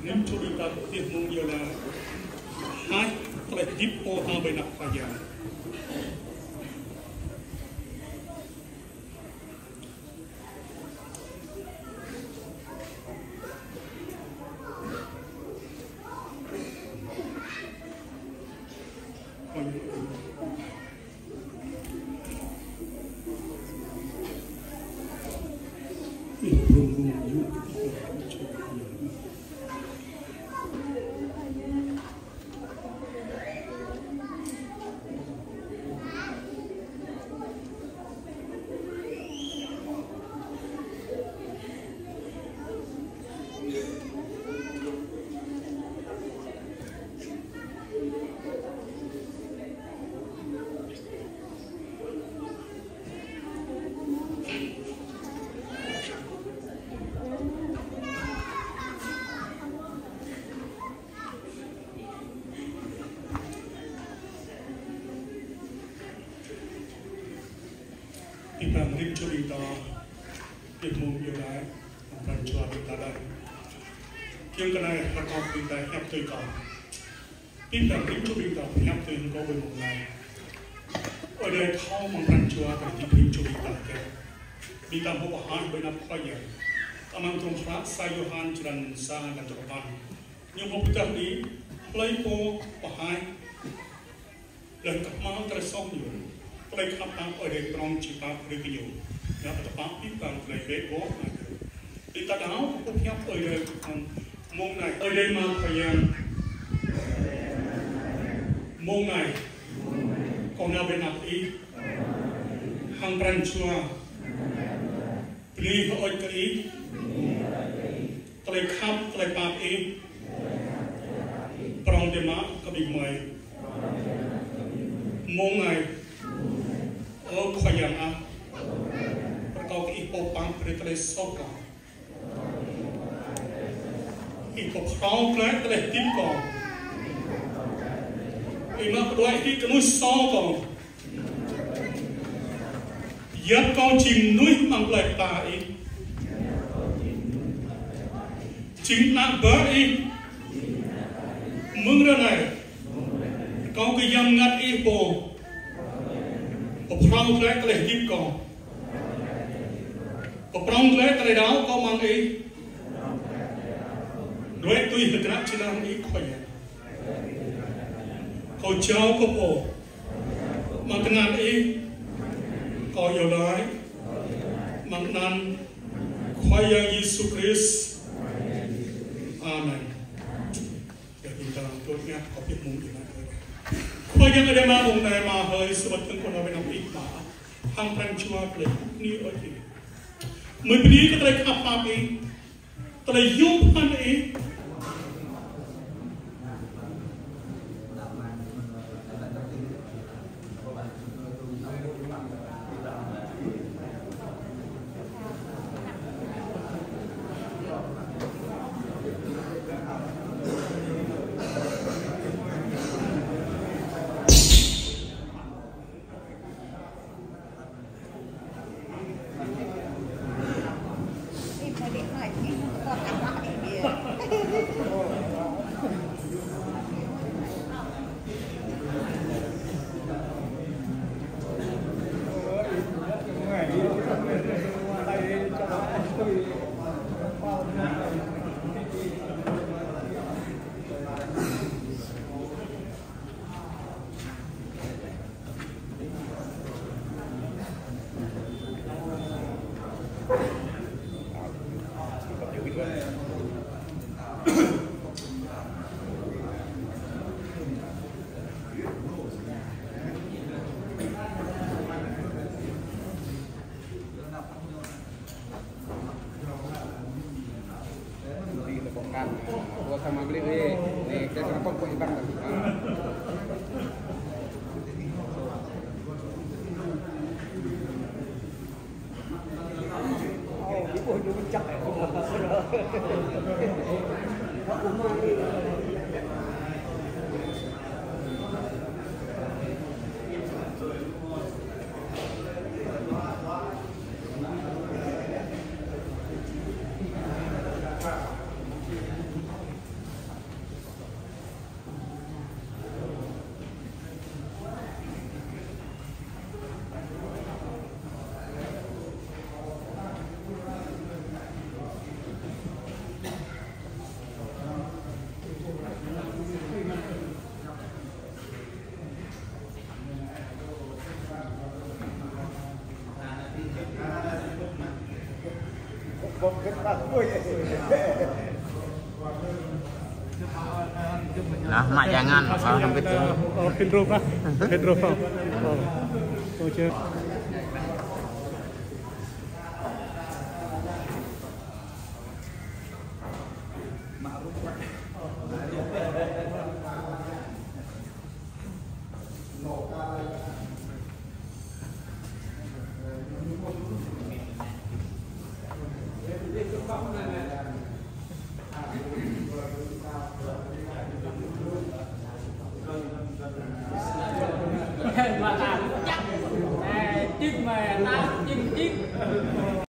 nem cerita dia mengira hai telah dipo sampai nak payah. Kita beri cerita ilmu ilai dan jual kita yang kena rekam kita yang terkau. Kita beri cerita yang terkau bermulai. Ada kau menjual dan diberi cerita ke. Kita bahan benar kaya. Taman Tungkrak sayuhan jalan sang dan terpan. Yang berputar di playpo bahan dan kemal tersongyu. Play kapal oleh perang cepat review. Ya, tetapi kan play bego. Kita tahu punya oleh mongai oleh makanya mongai. Kona benaki hang perancua beli oleh play kap play papi perang demak kebimai mongai oh khoyang a perkau ke ipo pang pre soka ipo prong pre tim ko ima kedua ini kenu soko yap kau chim nuôi mang lại ta i chính là bờ i mừng ra này kau cái yam ngắt ipo perang kelak kelih tim kau, perang kelak kelih dah kau mangi, duit tu yang terkena cina ni kau ya, kau jauh kau po, makan ni kau yolai, makan kau yang Yesus Kristus, Amen. Jadi kita tuanya kau pilih mungkin. Kau yang ada mahu hari sebetulnya kau nak nak ikut hang perancua kelih ni oke. Memberi kepada apa ni, terjumpa ni. Gua sama beli nih kita kenapa kok ikan lagi? Oh, ibu udah mencak ya. Nah, mak jangan kalau sampai itu. Oh, Pedro lah. Pedro. Oh. Oke. mà làm chắc chích mà tao chích